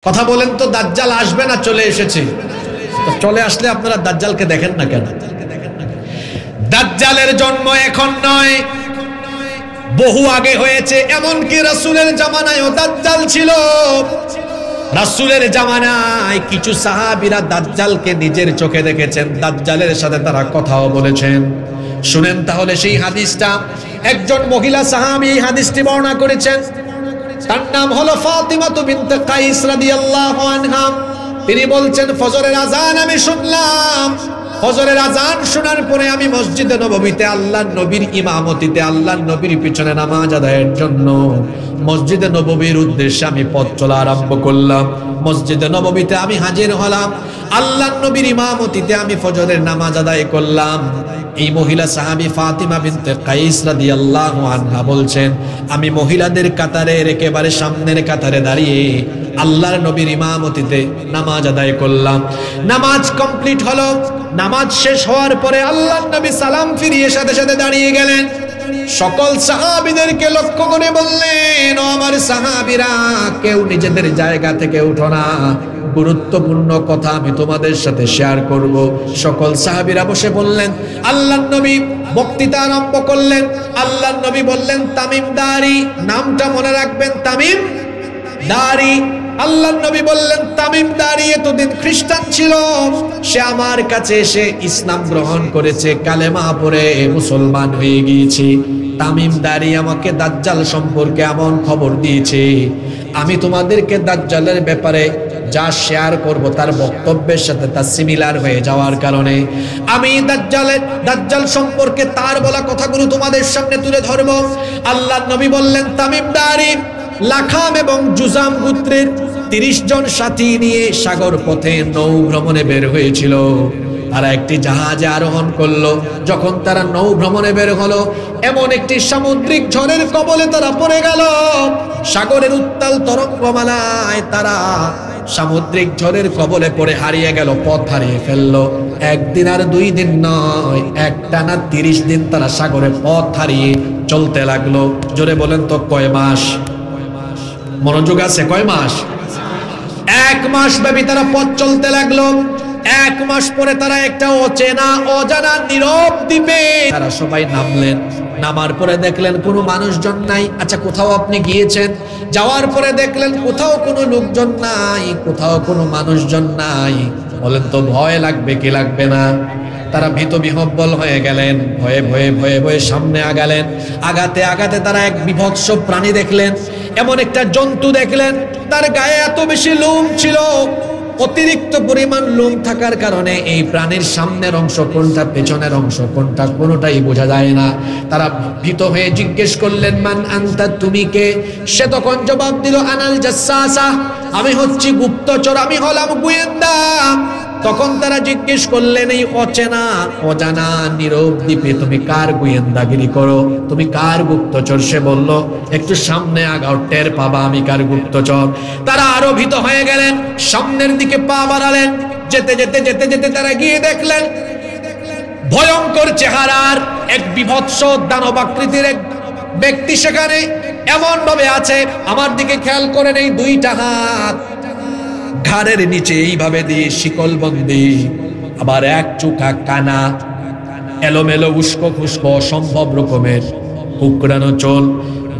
কথা বলেন তো, দাজ্জাল আসবে না চলে এসেছে? তো চলে আসলে আপনারা দাজ্জালকে দেখেন না কেন? দাজ্জালের জন্ম এখন নয়, বহু আগে হয়েছে। এমনকি রাসূলের জামানায়ও দাজ্জাল ছিল। রাসূলের জামানায় কিছু সাহাবীরা দাজ্জালকে নিজের চোখে দেখেছেন, দাজ্জালের সাথে তারা কথাও বলেছেন। শুনেন তাহলে সেই হাদিসটা। একজন মহিলা সাহাবী এই হাদিসটি বর্ণনা করেছেন, তার নাম হলো ফাতিমা বিনতে কাইস রাদিয়াল্লাহু আনহা। তিনি বলছেন, ফজরের আযান আমি শুনলাম। ফজরের আযান শোনার পরে আমি মসজিদে নববীতে আল্লাহর নবীর ইমামতিতে আল্লাহর নবীর পিছনে নামাজ আদায়ের জন্য মসজিদে নববীর উদ্দেশ্যে আমি পথ চলা আরম্ভ করলাম। মসজিদে নববীতে আমি হাজির হলাম, আল্লাহর নবীর ইমামতিতে আমি ফজরের নামাজ আদায় করলাম। এই মহিলা সাহাবী ফাতিমা বিনতে কাইস রাদিয়াল্লাহু আনহা বলছেন, আমি মহিলাদের কাতারের একেবারে সামনের কাতারে দাঁড়িয়ে আল্লাহর নবীর ইমামতিতে নামাজ আদায় করলাম। নামাজ কমপ্লিট হলো। নামাজ শেষ হওয়ার পরে আল্লাহর নবী সালাম ফিরিয়ে সাথে সাথে দাঁড়িয়ে গেলেন। সকল সাহাবীদেরকে লক্ষ্য করে বললেন, ও আমার সাহাবীরা, কেউ নিজেদের জায়গা থেকে উঠো না, গুরুত্বপূর্ণ কথা আমি তোমাদের সাথে শেয়ার করব। সকল সাহাবীরা বসে বললেন। আল্লাহর নবী বক্তৃতা আরম্ভ করলেন। আল্লাহর নবী বললেন, তামিম দারি, নামটা মনে রাখবেন, তামিম দারি। আল্লাহর নবী বললেন, তামিম দারি এতদিন খ্রিস্টান ছিল, সে আমার কাছে এসে ইসলাম গ্রহণ করেছে, কালেমা পড়ে মুসলমান হয়ে গিয়েছে। তামিম দারি আমাকে দাজ্জাল সম্পর্কে এমন খবর দিয়েছে, আমি তোমাদেরকে দাজ্জালের ব্যাপারে যা শেয়ার করব তার বক্তব্যের সাথে তা সিমিলার হয়ে যাওয়ার কারণে আমি দাজ্জাল সম্পর্কে তার বলা কথাগুলো তোমাদের সামনে তুলে ধরব। আল্লাহর নবী বললেন, তামিম দারি লাখাম এবং জুজাম গোত্রের 30 জন সাথী নিয়ে সাগর পথে নৌ ভ্রমণে বের হয়েছিল। তারা একটি জাহাজে আরোহণ করলো। যখন তারা নৌ ভ্রমণে বের হলো, এমন একটি সামুদ্রিক ঝড়ের কবলে তারা পড়ে গেল। সাগরের উত্তাল তরঙ্গমালায় তারা সামুদ্রিক ঝড়ের কবলে পড়ে হারিয়ে গেল, পথ হারিয়ে ফেললো। একদিন আর 2 দিন নয়, একটানা 30 দিন তারা সাগরে পথ হারিয়ে চলতে লাগলো। জোরে বলেন তো, কয় মাস? মনোযোগ আছে, কয় মাস? 1 মাস ব্যাপী তারা পথ চলতে লাগলো। 1 মাস পরে তারা একটা অচেনা অজানা নীরব দ্বীপে তারা সবাই নামলেন। নামার পরে দেখলেন কোনো মানুষজন নাই। আচ্ছা, কোথাও আপনি গিয়েছেন, যাওয়ার পরে দেখলেন কোথাও কোনো লোকজন নাই, কোথাও কোনো মানুষজন নাই, বলেন তো ভয় লাগবে কি লাগবে না? তারা ভীত বিহ্বল হয়ে গেলেন। ভয়ে ভয়ে ভয়ে ভয়ে সামনে আগালেন। আগাতে আগাতে তারা এক বিভৎস প্রাণী দেখলেন। এমন একটা জন্তু দেখলেন, তার গায়ে এত বেশি লোম ছিল, অতিরিক্ত পরিমাণ লোম থাকার কারণে এই প্রাণীর সামনের অংশ কোনটা, পেছনের অংশ কোনটা, কোনোটাই বোঝা যায় না। তারা ভীত হয়ে জিজ্ঞেস করলেন, মান আনতা, তুমি কে? সে তখন জবাব দিল, আনাল জাসসাসা, আমি হচ্ছি গুপ্তচর, আমি হলাম গোয়েন্দা। তখন তারা জিজ্ঞেস করলেন, এই অচেনা অজানা নীরব দ্বীপে তুমি কার গোয়েন্দাগিরি করো, তুমি কার গুপ্তচর? সে বলল, একটু সামনে আগাও, টের পাবা আমি কার গুপ্তচর। তারা আরো ভীত হয়ে গেলেন, সামনের দিকে পা বাড়ালেন। যেতে যেতে যেতে যেতে তারা গিয়ে দেখলেন ভয়ঙ্কর চেহারার এক বিভৎস দানবাকৃতির এক ব্যক্তি সেখানে এমন ভাবে আছে, আমার দিকে খেয়াল করেন, এই 2টা হাত ঘাড়ের নিচে এইভাবে দিয়ে শিকল বন্দি, আবার এক চোখা কানা, এলোমেলো উস্কো খুস্কো অসম্ভব রকমের কুকড়ানো চোল,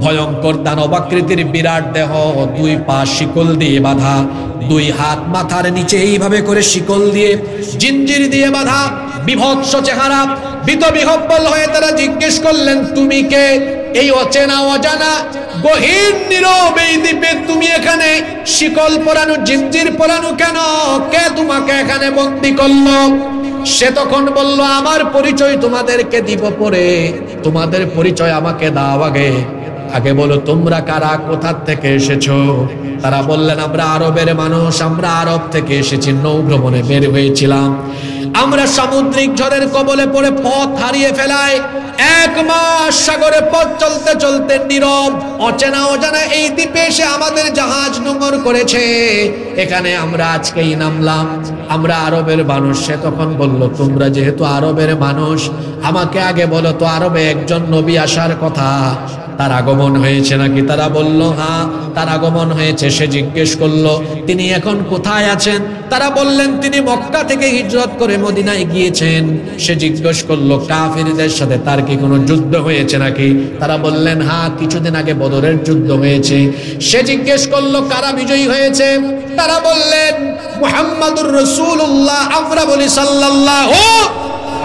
ভয়ঙ্কর দানবাকৃতির বিরাট দেহ, 2 পা শিকল দিয়ে বাঁধা, 2 হাত মাথার নিচে এইভাবে করে শিকল দিয়ে জিঞ্জির দিয়ে বাঁধা, বিভৎস চেহারা। ভীত বিহ্বল হয়ে তারা জিজ্ঞেস করলেন, তুমি কে? এই অচেনা অজানা গহীন নীরব এই দ্বীপে তুমি এখানে শিকল পরানো, জিঞ্জির পরানো কেন? কে তোমাকে এখানে বন্দী করলো? সে তখন বলল, আমার পরিচয় তোমাদেরকে দিব পরে, তোমাদের পরিচয় আমাকে দাও আগে। আগে বলো তোমরা কারা, কোথা থেকে এসেছো? তারা বললেন, আমরা আরবের মানুষ, আমরা আরব থেকে এসেছি, নৌ ভ্রমণে বের হয়েছিলাম। আমরা সামুদ্রিক ঝড়ের কবলে পড়ে পথ হারিয়ে ফেলায় 1 মাস সাগরে পথ চলতে চলতে নীরব অচেনা অজানা এই দ্বীপে এসে আমাদের জাহাজ নোঙর করেছে, এখানে আমরা আজকেই নামলাম, আমরা আরবের মানুষ। সে তখন বলল, তোমরা যেহেতু আরবের মানুষ, আমাকে আগে বলো তো আরবে একজন নবী আসার কথা, তার আগমন হয়েছে নাকি? তারা বলল হ্যাঁ, তার আগমন হয়েছে। সে জিজ্ঞেস করলো তিনি এখন কোথায় আছেন? তারা বললেন তিনি মক্কা থেকে হিজরত করে মদিনায় গিয়েছেন। সে জিজ্ঞেস করলো কাফিরদের সাথে তার কি কোনো যুদ্ধ হয়েছে নাকি? তারা বললেন হ্যাঁ, কিছুদিন আগে বদরের যুদ্ধ হয়েছে। সে জিজ্ঞেস করলো কারা বিজয়ী হয়েছে? তারা বললেন মুহাম্মাদুর রাসূলুল্লাহ, আমরা বলি সাল্লাল্লাহু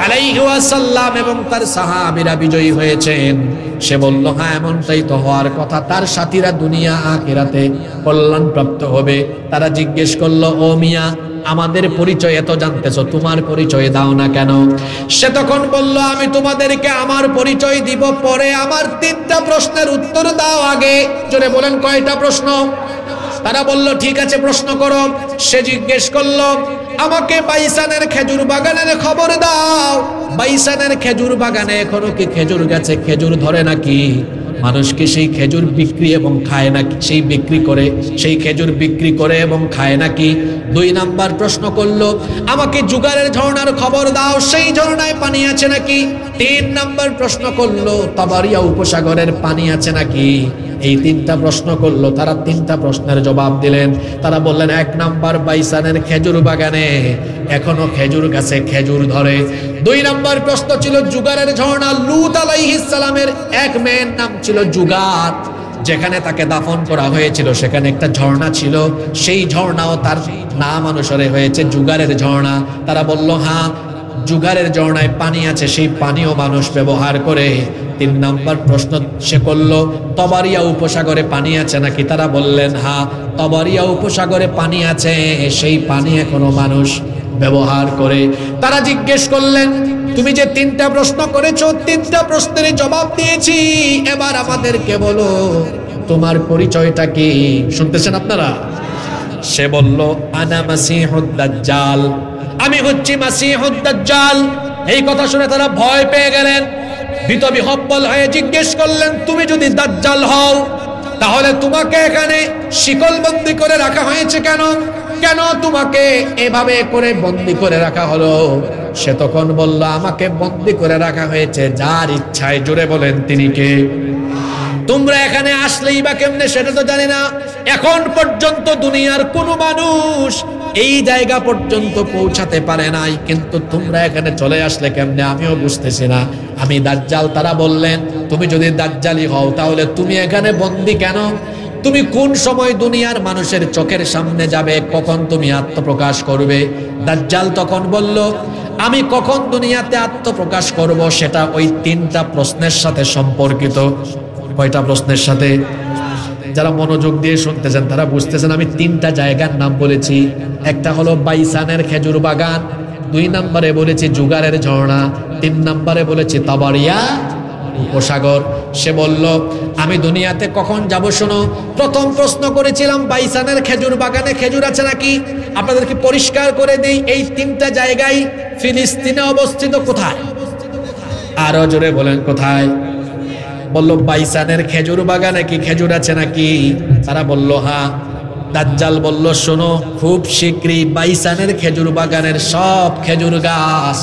আলাইহি ওয়াসাল্লাম এবং তার সাহাবীরা বিজয়ী হয়েছেন। সে বলল হ্যাঁ, এমনটাই তো হওয়ার কথা, তার সাথীরা দুনিয়া আখিরাতে কল্যাণ প্রাপ্ত হবে। তারা জিজ্ঞেস করলো ও মিয়া, আমাদের পরিচয় এত জানতেছো, তোমার পরিচয় দাও না কেন? সে তখন বলল আমি তোমাদেরকে আমার পরিচয় দিব পরে, আমার 3টা প্রশ্নের উত্তর দাও আগে। জোরে বলেন কয়টা প্রশ্ন? তারা বলল ঠিক আছে, প্রশ্ন করো। সে জিজ্ঞেস করলো আমাকে বাইসানের খেজুর বাগানের খবর দাও। বাইসানের খেজুর বাগানে এখনো কি খেজুর গাছে খেজুর ধরে নাকি? মানুষ কি সেই খেজুর বিক্রি এবং খায় নাকি? সেই খেজুর বিক্রি করে এবং খায় নাকি? 2 নাম্বার প্রশ্ন করলো আমাকে জুগারের ঝর্ণার খবর দাও, সেই ঝর্ণায় পানি আছে নাকি? 3 নাম্বার প্রশ্ন করলো তাবারিয়া উপসাগরের পানি আছে নাকি? এই 3টা প্রশ্ন করলো। তারা 3টা প্রশ্নের জবাব দিলেন। তারা বললেন 1 নাম্বার বাইসানের খেজুর বাগানে এখনো খেজুর গাছে খেজুর ধরে। 2 নাম্বার প্রশ্ন ছিল জুগারের ঝর্ণা, লূত আলাইহিস সালামের এক মেয়ের নাম ছিল জুগার, যেখানে তাকে দাফন করা হয়েছিল সেখানে একটা ঝর্ণা ছিল, সেই ঝর্ণাও তার নাম অনুসারে হয়েছে জুগারের ঝর্ণা। তারা বলল হ্যাঁ, জুগারের ঝর্ণায় পানি আছে, সেই পানিও মানুষ ব্যবহার করে। 3 নাম্বার প্রশ্ন সে করলো তবারিয়া উপসাগরে পানি আছে নাকি? তারা বললেন হ্যাঁ, তবারিয়া উপসাগরে পানি আছে, সেই পানি এখনো মানুষ ব্যবহার করে। তারা জিজ্ঞেস করলেন তুমি যে 3টা প্রশ্ন করেছো, 3টা প্রশ্নের জবাব দিয়েছি, এবার আমাদেরকে বলো তোমার পরিচয়টা কি? শুনতেছেন আপনারা? সে বলল আনা মাসিহুদ দাজ্জাল, আমি হচ্ছি মাসিহুদ দাজ্জাল। এই কথা শুনে তারা ভয় পেয়ে গেলেন, ভীত বিহ্বল হয়ে জিজ্ঞেস করলেন তুমি যদি দাজ্জাল হও তাহলে তোমাকে এখানে শিকলবন্দি করে রাখা হয়েছে কেন? কেন তোমাকে এভাবে করে বন্দি করে রাখা হলো? সে তখন বলল আমাকে বন্দি করে রাখা হয়েছে যার ইচ্ছায়। জোরে বলেন তিনি কে? তোমরা এখানে আসলেই বা কেমনে সেটা তো জানি না। এখন পর্যন্ত দুনিয়ার কোনো মানুষ এই জায়গা পর্যন্ত পৌঁছাতে পারে নাই, কিন্তু তোমরা এখানে চলে আসলে কেমনে আমিও বুঝতেছি না। আমি দাজ্জাল। তারা বললেন তুমি যদি দাজ্জালই হও তাহলে তুমি এখানে বন্দি কেন? তুমি কোন সময় দুনিয়ার মানুষের চোখের সামনে যাবে, কখন তুমি আত্মপ্রকাশ করবে? দাজ্জাল তখন বলল আমি কখন দুনিয়াতে আত্মপ্রকাশ করব সেটা ওই 3টা প্রশ্নের সাথে সম্পর্কিত। কয়টা প্রশ্নের সাথে? যারা মনোযোগ দিয়ে শুনতেছেন তারা বুঝতেছেন আমি 3টা জায়গার নাম বলেছি। একটা হলো বাইসানের খেজুর বাগান, 2 নম্বরে বলেছি জুগারের ঝর্ণা, 3 নম্বরে বলেছি তাবারিয়া উপসাগর। সে বলল আমি দুনিয়াতে কখন যাব শোনো। প্রথম প্রশ্ন করেছিলাম বাইসানের খেজুর বাগানে খেজুর আছে নাকি? আপনাদেরকে পরিষ্কার করে দেই, এই 3টা জায়গায় ফিলিস্তিনে অবস্থিত। কোথায়? আরো জোরে বলেন কোথায়? বলল বাইসানের খেজুর বাগানে কি খেজুর আছে নাকি? তারা বলল হ্যাঁ। দাজ্জাল বলল শোনো, খুব শীঘ্রই বাইসানের খেজুর বাগানের সব খেজুর গাছ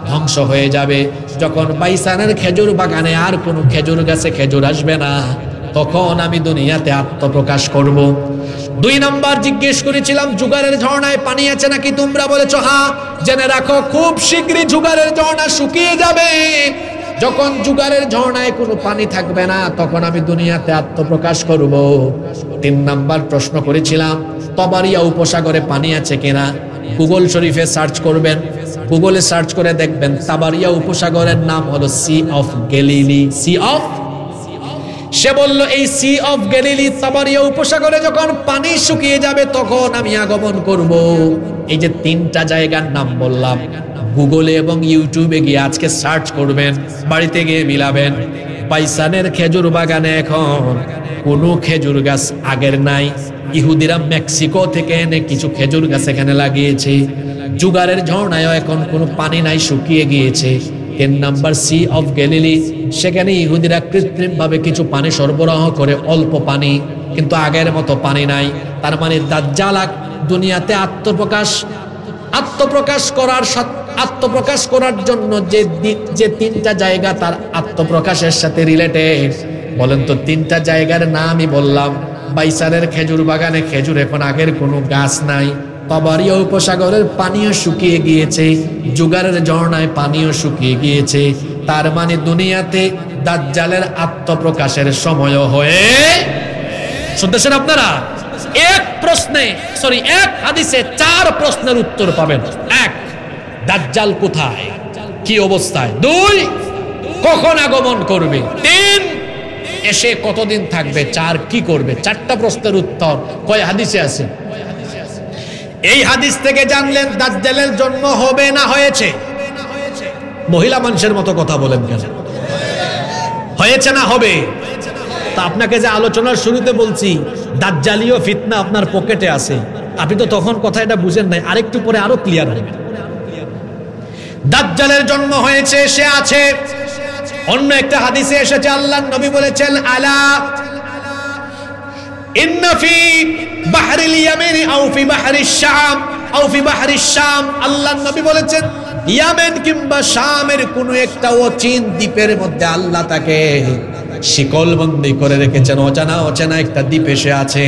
ধ্বংস হয়ে যাবে। যখন বাইসানের খেজুর বাগানে আর কোনো খেজুর গাছে খেজুর আসবে না, তখন আমি দুনিয়াতে আত্মপ্রকাশ করব। 2 নাম্বার জিজ্ঞেস করেছিলাম জুগারের ঝর্ণায় পানি আছে নাকি? তোমরা বলেছো হ্যাঁ। জেনে রাখো খুব শীঘ্রই জুগারের ঝর্ণা শুকিয়ে যাবে। যখন জুগারের ঝর্ণায় কোনো পানি থাকবে না তখন আমি দুনিয়াতে আত্মপ্রকাশ করব। 3 নাম্বার প্রশ্ন করেছিলাম তবারিয়া উপসাগরে পানি আছে কিনা? গুগল শরীফে সার্চ করবেন, গুগলে সার্চ করে দেখবেন তাবারিয়া উপসাগরের নাম হলো Sea of Galilee. Sea of, সে বলল এই সি অফ গ্যালিলি তাবারিয়া উপসাগরে যখন পানি শুকিয়ে যাবে তখন আমি আগমন করব। এই যে 3টা জায়গার নাম বললাম, গুগলে এবং ইউটিউবে গিয়ে আজকে সার্চ করবেন, বাড়িতে গিয়ে মিলাবেন। বাইসানের খেজুর বাগানে এখন কোনো খেজুর গাছ আগের নাই। ইহুদিরা মেক্সিকো থেকে এনে কিছু খেজুর গাছ এখানে লাগিয়েছে। জুগারের ঝর্ণায়ও এখন কোনো পানি নাই, শুকিয়ে গিয়েছে। 3 নাম্বার সি অফ গ্যালিলি, সেখানে ইহুদিরা কৃত্রিমভাবে কিছু পানি সরবরাহ করে, অল্প পানি, কিন্তু আগের মতো পানি নাই। তার মানে দাজ্জাল দুনিয়াতে আত্মপ্রকাশ করার জন্য যে 3টা জায়গা তার আত্মপ্রকাশের সাথে রিলেটেড, বলেন তো তিনটা জায়গার নামই বললাম। বাইসারের খেজুর বাগানে খেজুর এখন আগের কোনো গাছ নাই। তাবারিয়া উপসাগরের পানিও শুকিয়ে গিয়েছে, জুগারের ঝর্ণায় পানিও শুকিয়ে গিয়েছে। তার মানে দুনিয়াতে দাজ্জালের আত্মপ্রকাশের সময় হয়ে, শুনতেছেন আপনারা? এক হাদিসে 4 প্রশ্নের উত্তর পাবেন। 1, দাজ্জাল কোথায়, কি অবস্থায়? 2, কখন আগমন করবে? 3, এসে কতদিন থাকবে? 4, কি করবে? 4টা প্রশ্নের উত্তর কয় হাদিসে আছে? এই হাদিস থেকে জানলেন দাজ্জালের জন্ম হবে না হয়েছে? মহিলা মানুষের মতো কথা বলেন কেন? হয়েছে না হবে? তা আপনাকে যে আলোচনার শুরুতে বলছি দাজ্জালীয় ফিতনা আপনার পকেটে আছে, আপনি তো তখন কথা এটা বুঝেন নাই, আরেকটু পরে আরো ক্লিয়ার হবে। দাজ্জালের জন্ম হয়েছে, সে আছে। অন্য একটা হাদিসে এসেছে আল্লাহর নবী বলেছেন, আলা ইন্না ফি বাহরিল ইয়ামিন আও ফি বাহরিশ শাম আও ফি বাহরিশ শাম, আল্লাহর নবী বলেছেন ইয়ামেন কিংবা শামের কোন একটা অচিন দ্বীপের মধ্যে আল্লাহ তাকে শিকলবন্দি করে রেখেছেন, অচেনা একটা দ্বীপে সে আছে।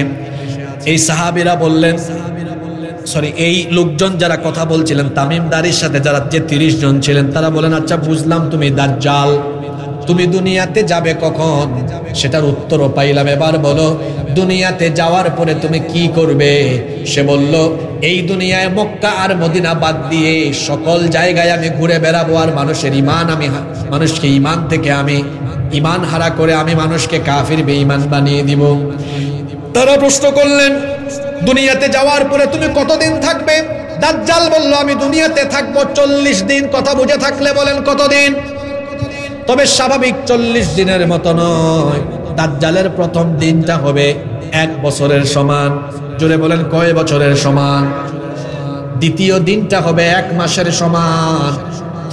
এই সাহাবীরা বললেন, এই লোকজন যারা কথা বলছিলেন তামিমদারির সাথে, যারা যে 30 জন ছিলেন, তারা বলেন আচ্ছা বুঝলাম তুমি দাজ্জাল, তুমি দুনিয়াতে যাবে কখন? সেটার উত্তরও পাইলাম। এবার বলো দুনিয়াতে যাওয়ার পরে তুমি কি করবে? সে বলল এই দুনিয়ায় মক্কা আর মদিনা বাদ দিয়ে সকল জায়গায় আমি ঘুরে বেড়াবো, আর মানুষকে ঈমান থেকে আমি ঈমান হারা করে আমি মানুষকে কাফির বেঈমান বানিয়ে দিব। তারা প্রশ্ন করলেন দুনিয়াতে যাওয়ার পরে তুমি কতদিন থাকবে? দাজ্জাল বলল আমি দুনিয়াতে থাকবো 40 দিন। কথা বুঝে থাকলে বলেন কতদিন? তবে স্বাভাবিক 40 দিনের মতো নয়। দাজ্জালের প্রথম দিনটা হবে 1 বছরের সমান। জোরে বলেন কয় বছরের সমান? দ্বিতীয় দিনটা হবে 1 মাসের সমান।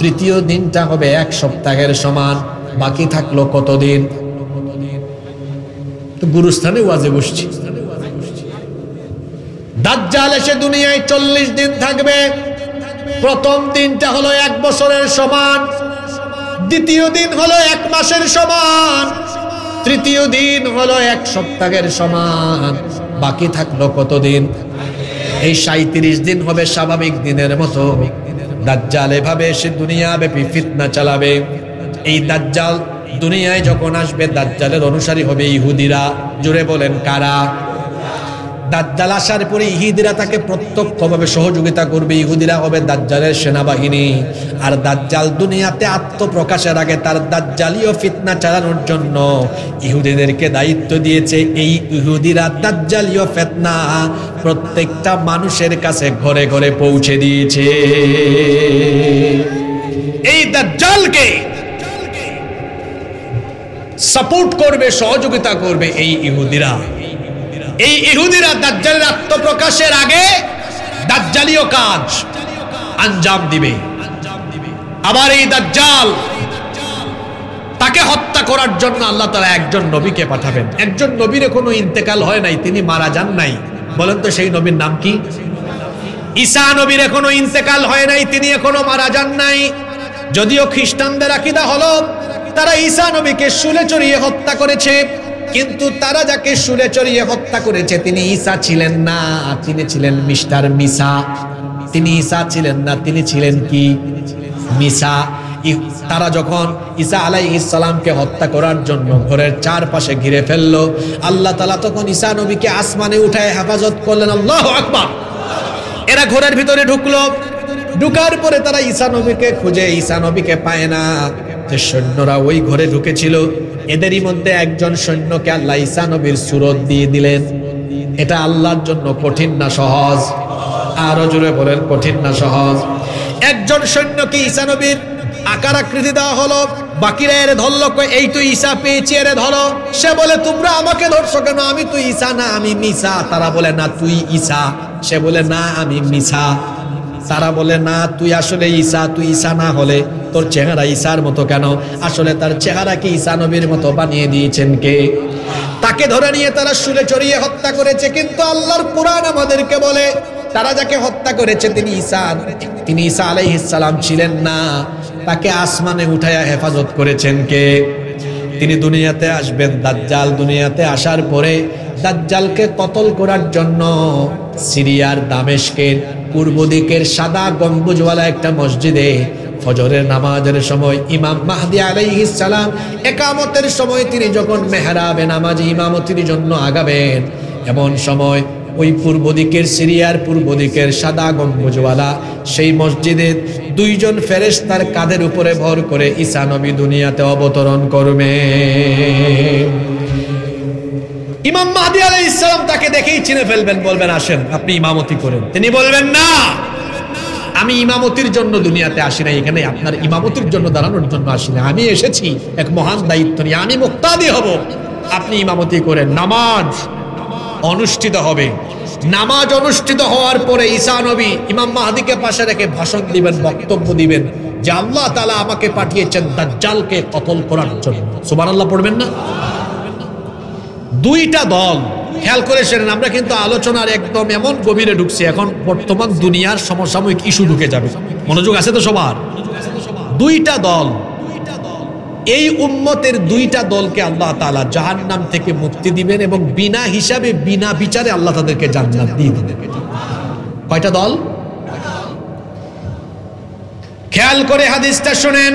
তৃতীয় দিনটা হবে 1 সপ্তাহের সমান। বাকি থাকলো কতদিন? তো গুরুস্থানে ওয়াজে বসছি। দাজ্জাল এসে দুনিয়ায় 40 দিন থাকবে। প্রথম দিনটা হলো 1 বছরের সমান, দ্বিতীয় দিন হলো 1 মাসের সমান, তৃতীয় দিন হলো 1 সপ্তাহের সমান। বাকি থাকলো কতদিন? এই 37 দিন হবে স্বাভাবিক দিনের মতো। দাজ্জাল এভাবে এসে দুনিয়া ব্যাপী ফিতনা চালাবে। এই দাজ্জাল দুনিয়ায় যখন আসবে দাজ্জালের অনুসারী হবে ইহুদিরা। জোরে বলেন কারা? দাজ্জাল আসার পরে ইহুদিরা তাকে প্রত্যক্ষভাবে সহযোগিতা করবে। ইহুদিরা হবে দাজ্জালের সেনাবাহিনী। আর দাজ্জাল দুনিয়াতে আত্মপ্রকাশের আগে তার দাজ্জালীয় ফিতনা চালানোর জন্য ইহুদিদেরকে দায়িত্ব দিয়েছে। এই ইহুদিরা দাজ্জালীয় ফিতনা প্রত্যেকটা মানুষের কাছে ঘরে ঘরে পৌঁছে দিয়েছে। এই দাজ্জালকে সাপোর্ট করবে, সহযোগিতা করবে এই ইহুদিরা। এই ইহুদিরা দাজ্জালের আত্মপ্রকাশের আগে দাজ্জালীয় কাজ আঞ্জাম দিবে। আবার এই দাজ্জাল তাকে হত্যা করার জন্য আল্লাহ তাআলা একজন নবীকে পাঠাবেন। একজন নবীর কোনো ইন্তেকাল হয় নাই, তিনি মারা যান নাই। বলেন তো সেই নবীর নাম কি? ঈসা নবীর এখনো ইন্তেকাল হয় নাই, তিনি এখনো মারা যান নাই। যদিও খ্রিস্টানদের আকীদা হলো তারা ঈসা নবীকে শুলে চড়িয়ে হত্যা করেছে, কিন্তু তারা যাকে শুলে চড়িয়ে হত্যা করেছে তিনি ঈসা ছিলেন না, তিনি ছিলেন মিস্টার মিসা। তিনি ঈসা ছিলেন না, তিনি ছিলেন কি? মিসা। তারা যখন ঈসা আলাইহিস সালামকে হত্যা করার জন্য ঘরের চারপাশে ঘিরে ফেললো, আল্লাহ তাআলা তখন ঈসা নবীকে আসমানে উঠায় হেফাজত করলেন। আল্লাহু আকবার। এরা ঘরের ভিতরে ঢুকলো, ঢুকার পরে তারা ঈসা নবীকে খুঁজে ঈসা নবীকে পায় না। যে সৈন্যরা ওই ঘরে ঢুকেছিল এদেরই মধ্যে একজন সৈন্যকে আল্লাহ ঈসা নবীর সুরত দিয়ে দিলেন। এটা আল্লাহর জন্য কঠিন না সহজ? আরো জোরে বলেন কঠিন না সহজ? একজন সৈন্যকে ঈসা নবীর আকার আকৃতি দেওয়া হলো, বাকিরা এর ধরলো, এই তুই ঈসা পেয়েছি, এর ধরো। সে বলে তোমরা আমাকে ধরছো কেন? আমি তুই ঈসা না, আমি মিসা। তারা বলে না তুই ঈসা। সে বলে না আমি মিসা। তারা বলে না তুই আসলে ঈসা, তুই ঈসা না হলে তোর চেহারা ঈসার মতো কেন? আসলে তার চেহারাকে ঈসা নবীর মতো বানিয়ে দিয়েছেন কে? তাকে ধরে নিয়ে তারা শুলে চড়িয়ে হত্যা করেছে। কিন্তু আল্লাহর কুরআন আমাদেরকে বলে তারা যাকে হত্যা করেছে তিনি ঈসা আলাইহিস সালাম ছিলেন না। তাকে আসমানে উঠায়া হেফাজত করেছেন কে? তিনি দুনিয়াতে আসবেন। দাজ্জাল দুনিয়াতে আসার পরে দাজ্জালকে কতল করার জন্য সিরিয়ার দামেস্কের পূর্ব দিকের সাদা গম্বুজওয়ালা একটা মসজিদে ফজরের নামাজের সময় ইমাম মাহদি আলাইহিস সালাম ইকামতের সময় তিনি যখন মেহরাবে নামাজে ইমামতির জন্য আগাবেন, এমন সময় ওই পূর্ব দিকের সিরিয়ার পূর্ব দিকের সাদা গম্বুজওয়ালা সেই মসজিদে দুইজন ফেরেশতার কাঁধের উপরে ভর করে ঈসা নবী দুনিয়াতে অবতরণ করবে। ইমাম মাহদি আলাইহিস সালাম তাকে দেখেই চিনে ফেলবেন, বলবেন আসেন আপনি ইমামতি করেন। তিনি বলবেন না, আমি ইমামতির জন্য দুনিয়াতে আসি না, এখানে আপনার ইমামতির জন্য দাঁড়ানোর জন্য আসি না, আমি এসেছি এক মহান দায়িত্ব নিয়ে, আমি মুক্তাদি হব, আপনি ইমামতি করেন। নামাজ অনুষ্ঠিত হবে। নামাজ অনুষ্ঠিত হওয়ার পরে ঈসা নবী ইমাম মাহদিকে পাশে রেখে ভাষণ দিবেন, বক্তব্য দিবেন যে আল্লাহ তাআলা আমাকে পাঠিয়েছেন দাজ্জালকে কতল করার জন্য। সুবহানাল্লাহ পড়বেন না? দুইটা দল, খেয়াল করে শুনেন, আমরা কিন্তু আলোচনার একদম এমন গভীরে ঢুকছি, এখন বর্তমান দুনিয়ার সমসাময়িক ইস্যু ঢুকে যাবে। মনোযোগ আছে তো সবার? দুইটা দল, এই উম্মতের দুইটা দলকে আল্লাহ তাআলা জাহান্নাম থেকে মুক্তি দিবেন এবং বিনা হিসাবে বিনা বিচারে আল্লাহ তাদেরকে জান্নাত দিয়ে দিবেন। কয়টা দল? খেয়াল করে হাদিসটা শুনেন,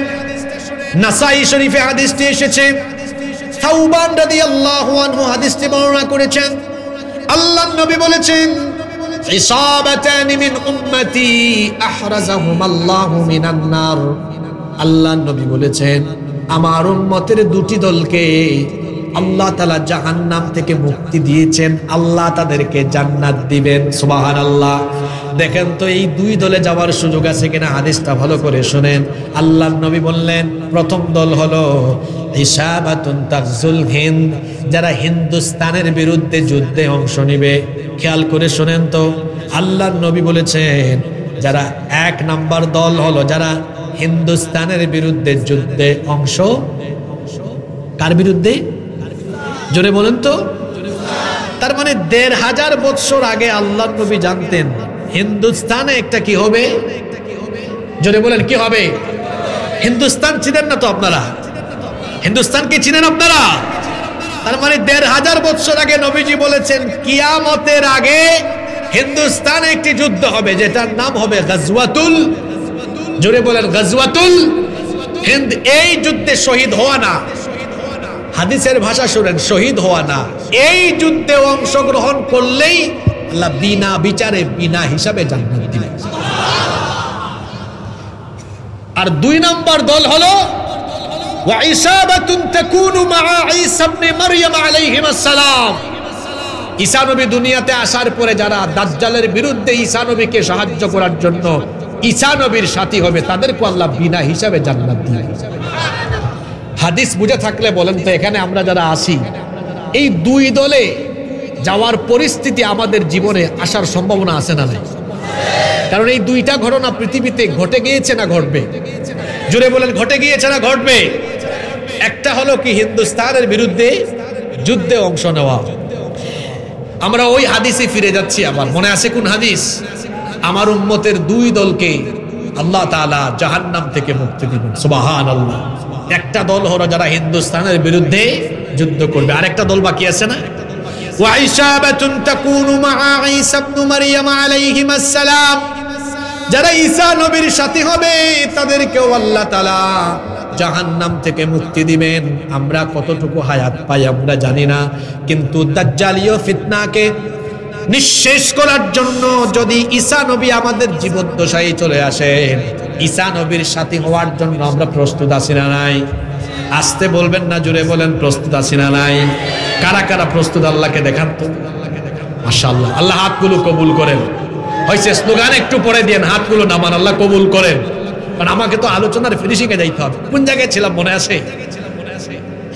নাসাই শরীফে হাদিসটি এসেছে। সাউবান রাদিয়াল্লাহু আনহু হাদিসটি বর্ণনা করেছেন। আল্লাহর নবী বলেছেন, ইসাবাতানি মিন উম্মতি আহরাজাহুমাল্লাহু মিনান নার। আল্লাহর নবী বলেছেন, আমার উম্মতের দুটি দলকে আল্লাহ তাআলা জাহান্নাম থেকে মুক্তি দিয়েছেন, আল্লাহ তাদেরকে জান্নাত দিবেন। সুবহানাল্লাহ। দেখেন তো এই দুই দলে যাওয়ার সুযোগ আছে কিনা, হাদিসটা ভালো করে শুনেন। আল্লাহর নবী বললেন, প্রথম দল হলো ইসাবাতুন তাগজুল হিন্দ, যারা হিন্দুস্তানের বিরুদ্ধে যুদ্ধে অংশ নিবে। খেয়াল করে শুনেন তো, আল্লাহর নবী বলেছেন যারা এক নাম্বার দল হলো যারা হিন্দুস্তানের বিরুদ্ধে যুদ্ধে অংশ, কার বিরুদ্ধে? জোরে বলেন তো। তার মানে ১৫০০ বছর আগে আল্লাহর নবী জানতেন হিন্দুস্তানে একটা কি হবে। জোরে বলেন কি হবে? হিন্দুস্তান চিনেন না তো আপনারা? হিন্দুস্তানকে চিনেন আপনারা? তার মানে ১৫০০ বছর আগে নবীজি বলেছেন কিয়ামতের আগে হিন্দুস্তানে একটি যুদ্ধ হবে, যেটার নাম হবে গাজওয়াতুল, জোরে বলেন গাজওয়াতুল হিন্দ। এই যুদ্ধে শহীদ হওয়া না, হাদিসের ভাষা শুনেন, শহীদ হওয়া না, এই যুদ্ধে অংশগ্রহণ করলেই আল্লাহ বিনা বিচারে বিনা হিসাবে জান্নাত দিবেন। আর দুই নাম্বার দল হলো ওয়া ইসাবাতুন তাকুনু মা ঈসা ইবনে মারইয়াম আলাইহিস সালাম। ঈসা নবী দুনিয়াতে আসার পরে যারা দাজ্জালের বিরুদ্ধে ঈসা নবীকে সাহায্য করার জন্য ঈসা নবীর সাথী হবে, তাদেরকে আল্লাহ বিনা হিসাবে জান্নাত দিবেন। হাদিস বুঝে থাকলে বলেন তো, এখানে আমরা যারা আসি এই দুই দলে যাওয়ার পরিস্থিতি আমাদের জীবনে আসার সম্ভাবনা আছে না নাই? কারণ এই দুইটা ঘটনা পৃথিবীতে ঘটে গিয়েছে না ঘটবে? জোরে বলেন ঘটে গিয়েছে না ঘটবে? একটা হলো কি হিন্দুস্তানের বিরুদ্ধে যুদ্ধে অংশ নেওয়া। আমরা ওই হাদিসে ফিরে যাচ্ছি আবার, মনে আছে কোন হাদিস? আমার উম্মতের দুই দলকে আল্লাহ তাআলা জাহান্নাম থেকে মুক্তি দিবেন। সুবহানাল্লাহ। একটা দল হলো যারা হিন্দুস্তানের বিরুদ্ধে যুদ্ধ করবে, আরেকটা দল বাকি আছে না? ওয়া ইসাবাতুন তাকুনু মা ঈসা ইবনে মারইয়াম আলাইহিস সালাম, যারা ঈসা নবীর সাথী হবে তাদেরকেও আল্লাহ তাআলা জাহান্নাম থেকে মুক্তি দিবেন। আমরা কতটুকু হায়াত পাই আমরা জানি না, কিন্তু দাজ্জালীয় ফিতনাকে নিঃশেষ করার জন্য যদি ঈসা নবী আমাদের জীবদ্দশায় চলে আসেন, ঈসা নবীর সাথী হওয়ার জন্য আমরা প্রস্তুত আছি না নাই? আসতে বলবেন না, জোরে বলেন প্রস্তুত আছি না নাই? কারা কারা প্রস্তুত আল্লাহকে দেখান তো। মাশাআল্লাহ, আল্লাহ হাতগুলো কবুল করেন। হয়েছে স্লোগান একটু পরে দিয়েন, হাতগুলো নামান, আল্লাহ কবুল করেন। কারণ আমাকে তো আলোচনার ফিনিশিংয়ে যাইতে হবে। কোন জায়গায় ছিলাম মনে আছে?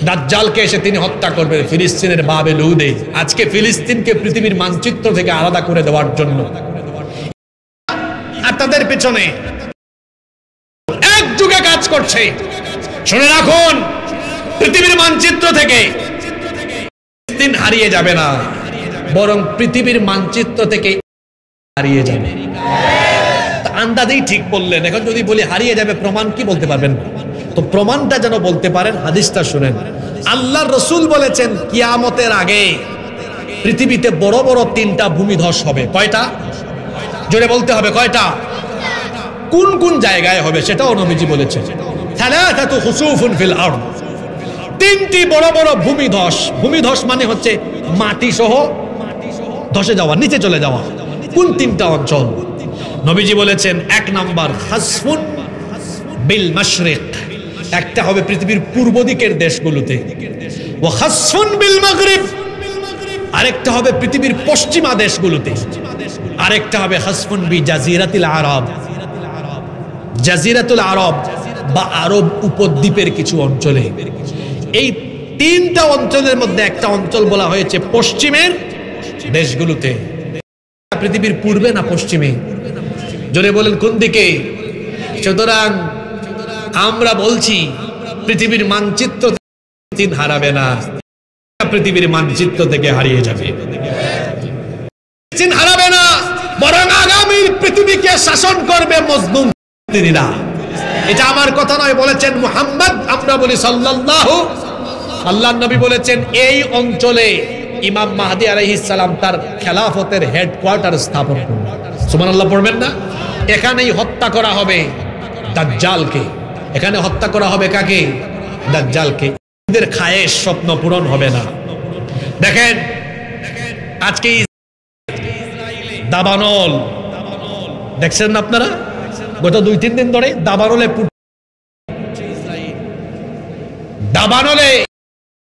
দাজ্জালকে এসে তিনি হত্যা করবেন ফিলিস্তিনের বাবে লুদে। আজকে ফিলিস্তিনকে পৃথিবীর মানচিত্র থেকে আলাদা করে দেওয়ার জন্য আর তাদের পেছনে এক যুগে কাজ করছে। শুনে রাখুন, পৃথিবীর মানচিত্র থেকে ফিলিস্তিন হারিয়ে যাবে না, বরং পৃথিবীর মানচিত্র থেকে হারিয়ে যাবে। আন্দাজেই ঠিক বললেন। এখন যদি বলি হারিয়ে যাবে, প্রমাণ কি বলতে পারবেন? তো প্রমাণটা যেন বলতে পারেন, হাদিসটা শুনেন। আল্লাহর রাসূল বলেছেন কিয়ামতের আগে পৃথিবীতে বড় বড় 3টা ভূমিধস হবে। কয়টা? জোরে বলতে হবে, কয়টা? কোন কোন জায়গায় হবে সেটাও নবীজি বলেছেন। সালাসাতু খুসুফুন ফিল আরদ, 3টি বড় বড় ভূমিধস। ভূমিধস মানে হচ্ছে মাটি সহ ধসে যাওয়া, নিচে চলে যাওয়া। কোন 3টা অঞ্চল? নবীজি বলেছেন 1 নাম্বার খাসফুন বিল মাশরিক, একটা হবে পৃথিবীর পূর্ব দিকের দেশগুলোতে, ওয়া খাসফুন বিল মাগরিব, আরেকটা হবে পৃথিবীর পশ্চিমা দেশগুলোতে, আরেকটা হবে খাসফুন বি জাজিরাতিল আরব, জাজিরাতুল আরব বা আরব উপদ্বীপের কিছু অঞ্চলে। এই 3টা অঞ্চলের মধ্যে একটা অঞ্চল বলা হয়েছে পশ্চিমের দেশগুলোতে। পৃথিবীর পূর্বে না পশ্চিমে? জোরে বলেন কোন দিকে? সুতরাং আমরা বলছি পৃথিবীর মানচিত্র চিন হারাবে না, পৃথিবীর মানচিত্র থেকে হারিয়ে যাবে। চিন হারাবে না, বরং আগামী পৃথিবীকে শাসন করবে মজলুম তিনিরা। এটা আমার কথা নয়, বলেছেন মুহাম্মদ, আমরা বলি সাল্লাল্লাহু। আল্লাহর নবী বলেছেন এই অঞ্চলে ইমাম মাহদী আলাইহিস সালাম তার খেলাফতের হেডকোয়ার্টার স্থাপন করবেন। সুবহানাল্লাহ পড়বেন না? এখানেই হত্যা করা হবে দাজ্জালকে। এখানে হত্যা করা হবে কাকে? দাজ্জালকে। এদের খায়েশ স্বপ্ন পূরণ হবে না। দেখেন আজকে দাবানল দেখছেন না আপনারা? গত 2-3 দিন ধরে দাবানলে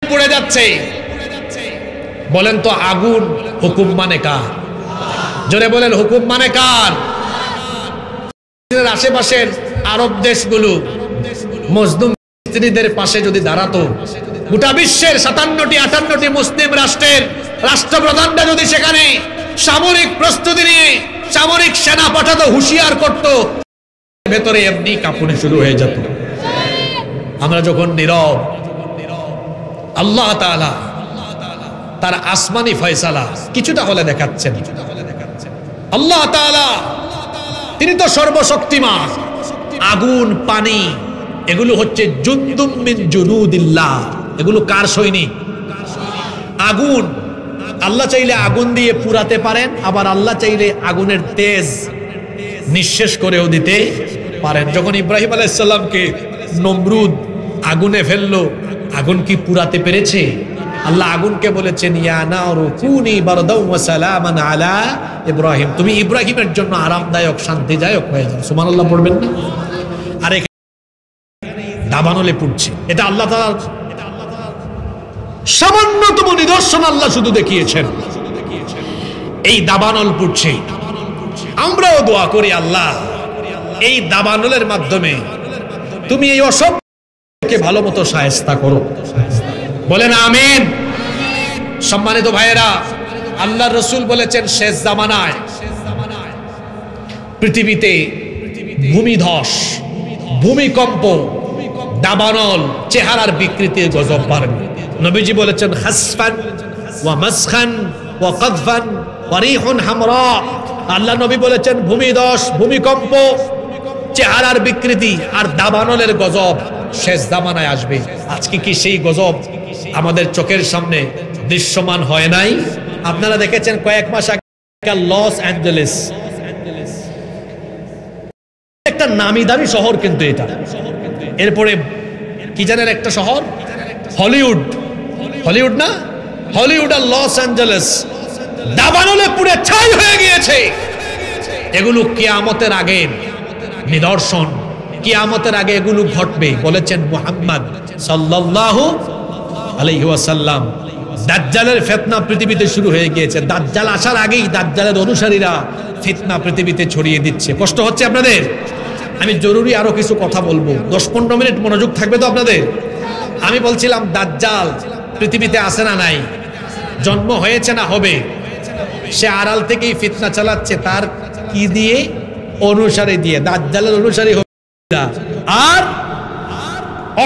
পড়ে যাচ্ছে। বলেন তো আগুন হুকুম মানে কার? জোরে বলেন হুকুম মানে কার? আশেপাশের আরব দেশগুলো মজলুম ফিলিস্তিনিদের পাশে যদি দাঁড়াতো, গোটা বিশ্বের 57-58টি মুসলিম রাষ্ট্রের রাষ্ট্রপ্রধানরা যদি সেখানে সামরিক প্রস্তুতি নিয়ে সামরিক সেনা পাঠাতো, হুঁশিয়ার করত, ভেতরে এমনি কাঁপুনি শুরু হয়ে যেত। আমরা যখন নীরব, আল্লাহ তাআলা তার আসমানি ফয়সালা কিছুটা হলে দেখাচ্ছেন। আল্লাহ তাআলা তিনি তো সর্বশক্তিমান। আগুন, পানি এগুলো হচ্ছে জুনদুম মিন জুনুদিল্লাহ। এগুলো কার সৈনিক? আগুন। আল্লাহ চাইলে আগুন দিয়ে পুরাতে পারেন, আবার আল্লাহ চাইলে আগুনের তেজ নিঃশেষ করেও দিতে পারেন। যখন ইব্রাহিম আলাইহিস সালামকে নমরুদ আগুনে ফেললো, আগুন কি পুরাতে পেরেছে? আল্লাহ আগুনকে বলেছেন ইয়া নারু কুনি বারদাও ওয়া সালামান আলা ইব্রাহিম, তুমি ইব্রাহিমের জন্য আরামদায়ক শান্তিদায়ক হয়ে যাও। সুবহানাল্লাহ পড়বেন না? আর দাবানলে পড়ছে। এটা আল্লাহ তাআলার সামান্যতম নিদর্শন আল্লাহ শুধু দেখিয়েছেন। এই দাবানল পড়ছে, আমরাও দোয়া করি আল্লাহ এই দাবানলের মাধ্যমে তুমি এই অসভ্যকে ভালো মতো শায়েস্তা করো। বলেন আমিন। সম্মানিত ভাইয়েরা, আল্লাহর রাসূল বলেছেন শেষ জামানায় পৃথিবীতে ভূমিধস, ভূমিকম্প, দাবানল, চেহারার বিকৃতির গজব বাড়বে। নবীজি বলেছেন খাসফান ওয়া মাসখান ওয়া কাদফান ওয়া রিহুন হামরা। আল্লাহ নবী বলেছেন ভূমিধস, ভূমিকম্প, চেহারার বিকৃতি আর দাবানলের গজব শেষ জামানায় আসবে। আজকে কি সেই গজব আমাদের চোখের সামনে দৃশ্যমান হয় নাই? আপনারা দেখেছেন কয়েক মাস আগে লস অ্যাঞ্জেলেস, একটা নামি দামি শহর কিন্তু এটা। এরপরে কি জানেন একটা শহর হলিউড, হলিউড না, হলিউড আর লস অ্যাঞ্জেলেস দাবানলে পুড়ে ছাই হয়ে গিয়েছে। এগুলো কিয়ামতের আগে নিদর্শন, কিয়ামতের আগে এগুলো ঘটবে বলেছেন মুহাম্মদ সাল্লাল্লাহু আলাইহি ওয়াসাল্লাম। দাজ্জালের ফিতনা পৃথিবীতে শুরু হয়ে গিয়েছে। দাজ্জাল আসার আগেই দাজ্জালের অনুসারীরা ফিতনা পৃথিবীতে ছড়িয়ে দিচ্ছে। কষ্ট হচ্ছে আপনাদের? আমি জরুরি আরো কিছু কথা বলবো, 10-15 মিনিট মনোযোগ থাকবে তো আপনাদের? আমি বলছিলাম দাজ্জাল পৃথিবীতে আসে না নাই, জন্ম হয়েছে না হবে, সে আড়াল থেকেই ফিতনা চালাচ্ছে। তার কি দিয়ে? অনুসারী দিয়ে। দাজ্জালের অনুসারী হবে আর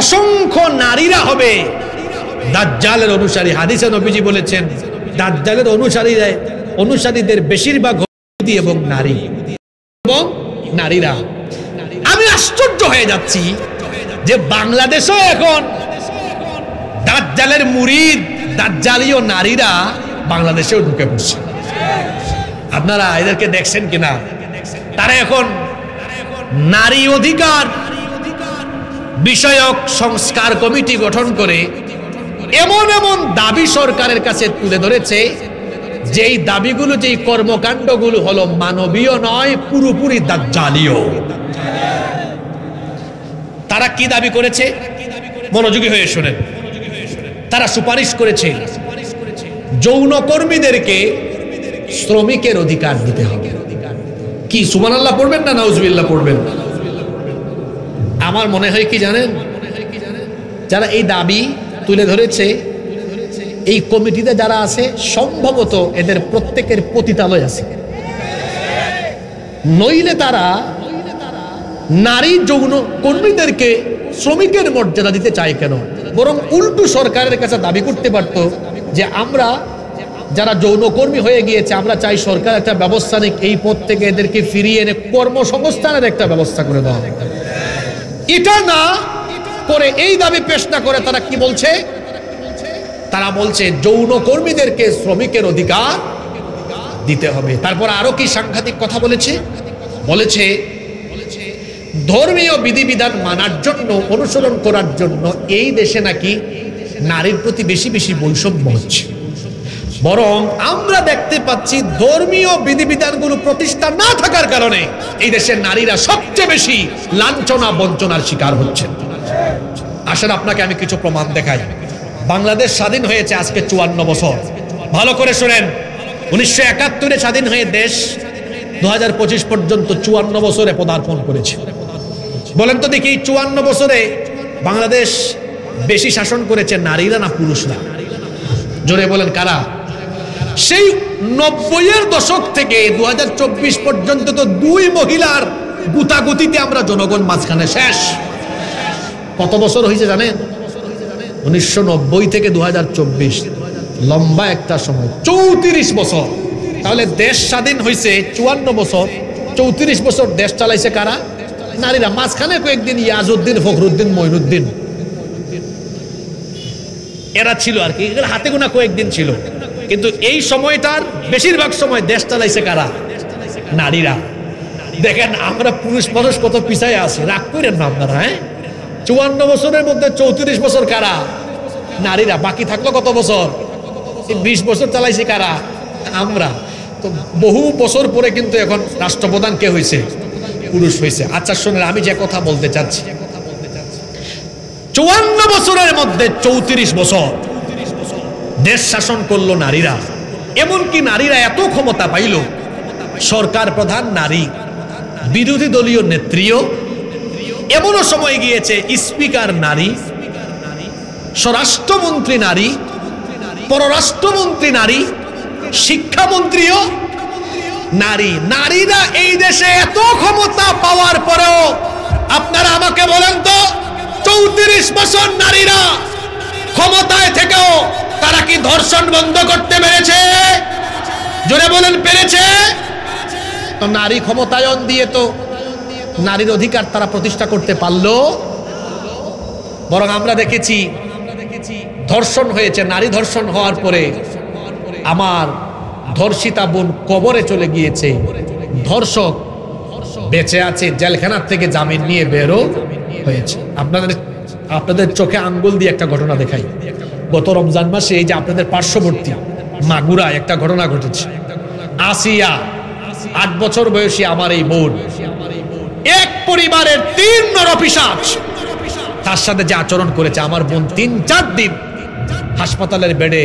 অসংখ্য নারীরা হবে দাজ্জালের অনুসারী। হাদিসে নবীজি বলেছেন দাজ্জালের অনুসারীদের বেশিরভাগ ইহুদি এবং নারী এবং নারীরা। আমি আশ্চর্য হয়ে যাচ্ছি যে বাংলাদেশেও এখন দাজ্জালের মুরিদ দাজ্জালীয় নারীরা বাংলাদেশেও ঢুকে পড়ছে। আপনারা এদেরকে দেখছেন কিনা? তারা এখন নারী অধিকার বিষয়ক সংস্কার কমিটি গঠন করে এমন এমন দাবি সরকারের কাছে তুলে ধরেছে, যেই দাবিগুলো, যেই কর্মকাণ্ডগুলো হলো মানবীয় নয়, পুরোপুরি দাজ্জালীয়। তারা কি দাবি করেছে? মনোযোগী হয়ে শুনেন। তারা সুপারিশ করেছে যৌনকর্মীদেরকে শ্রমিকের অধিকার দিতে হবে। কি সুবহানাল্লাহ পড়বেন না নাউজুবিল্লাহ পড়বেন? আমার মনে হয় কি জানেন, যারা এই দাবি তুলে ধরেছে এই কমিটিতে যারা আছে সম্ভবত এদের প্রত্যেকের পতিতালয় আছে। নইলে তারা নারী যৌন কর্মীদেরকে শ্রমিকের মর্যাদা দিতে চায় কেন? বরং উল্টো সরকারের কাছে দাবি করতে পারতো যে আমরা যারা যৌনকর্মী হয়ে গিয়েছে, আমরা চাই সরকার একটা ব্যবস্থা নিক, এই পদ থেকে এদেরকে ফিরিয়ে এনে কর্মসংস্থানের একটা ব্যবস্থা করে দেওয়া। এটা না করে, এই দাবি পেশ না করে তারা কি বলছে? তারা বলছে যৌনকর্মীদেরকে শ্রমিকের অধিকার দিতে হবে। তারপর আরো কি সাংঘাতিক কথা বলেছে? বলেছে ধর্মীয় বিধিবিধান মানার জন্য, অনুসরণ করার জন্য এই দেশে নাকি নারীর প্রতি বেশি বেশি বৈষম্য হচ্ছে। বরং আমরা দেখতে পাচ্ছি ধর্মীয় বিধিবিধানগুলো প্রতিষ্ঠা না থাকার কারণে এই দেশের নারীরা সবচেয়ে বেশি লাঞ্ছনা বঞ্চনার শিকার হচ্ছেন। আসলে আপনাকে আমি কিছু প্রমাণ দেখাই। বাংলাদেশ স্বাধীন হয়েছে আজকে 54 বছর। ভালো করে শুনেন, 1971 স্বাধীন হয়ে দেশ 2025 পর্যন্ত 54 বছরে পদার্পণ করেছে। বলেন তো দেখি, 54 বছরে বাংলাদেশ বেশি শাসন করেছে নারীরা না পুরুষরা? জোরে বলেন কারা? সেই 90-এর দশক থেকে 2024 পর্যন্ত তো 2 মহিলার গুতাগুতিতে আমরা জনগণ মাঝখানে শেষ। কত বছর হয়েছে জানেন? 1990 থেকে 2024, লম্বা একটা সময়, 34 বছর। তাহলে দেশ স্বাধীন হয়েছে 54 বছর, 34 বছর দেশ চালাইছে কারা? নারীরা। মাঝখানে কয়েকদিন ইয়াজউদ্দিন, ফখরুদ্দিন, মঈনুদ্দিন এরা ছিল আর কি, হাতে গোনা কয়েকদিন ছিল। কিন্তু এই সময়টার বেশিরভাগ সময় দেশ চালাইছে কারা? নারীরা। দেখেন আমরা পুরুষ মানুষ কত পিছায় আছি, রাগ করেন না আপনারা। 54 বছরের মধ্যে 34 বছর কারা? নারীরা। বাকি থাকলো কত বছর? 20 বছর চালাইছি কারা? আমরা। তো বহু বছর পরে কিন্তু এখন রাষ্ট্রপ্রধান কে হয়েছে? পুরুষ হয়েছে। আচ্ছা শোনেন, আমি যে কথা বলতে চাচ্ছি, 54 বছরের মধ্যে 34 বছর দেশ শাসন করলো নারীরা। এমনকি নারীরা এত ক্ষমতা পাইল, সরকার প্রধান নারী, বিরোধী দলীয় নেত্রীও, এমনও সময় গিয়েছে স্পিকার নারী, স্বরাষ্ট্রমন্ত্রী নারী, পররাষ্ট্রমন্ত্রী নারী, শিক্ষামন্ত্রীও নারী। নারীরা এই দেশে এত ক্ষমতা পাওয়ার পরেও আপনারা আমাকে বলেন তো, 34 বছর নারীরা ক্ষমতায় থেকেও তারা কি ধর্ষণ বন্ধ করতে পেরেছে? জোরে বলেন, পেরেছে? তো নারী ক্ষমতায়ন দিয়ে তো নারীর অধিকার তারা প্রতিষ্ঠা করতে পারলো? বরং আমরা দেখেছি ধর্ষণ হয়েছে। নারী ধর্ষণ হওয়ার পরে আমার ধর্ষিতা বোন কবরে চলে গিয়েছে, ধর্ষক বেঁচে আছে, জেলখানার থেকে জামিন নিয়ে বেরো হয়েছে। আপনাদের চোখে আঙ্গুল দিয়ে একটা ঘটনা দেখাই। গত রমজান মাসে এই যে আপনাদের পার্শ্ববর্তী মাগুরায় একটা ঘটনা ঘটেছে। আসিয়া, 8 বছর বয়সী আমার এই বোন, এক পরিবারের 3 নরপিশাচ তার সাথে যে আচরণ করেছে, আমার বোন 3-4 দিন হাসপাতালের বেডে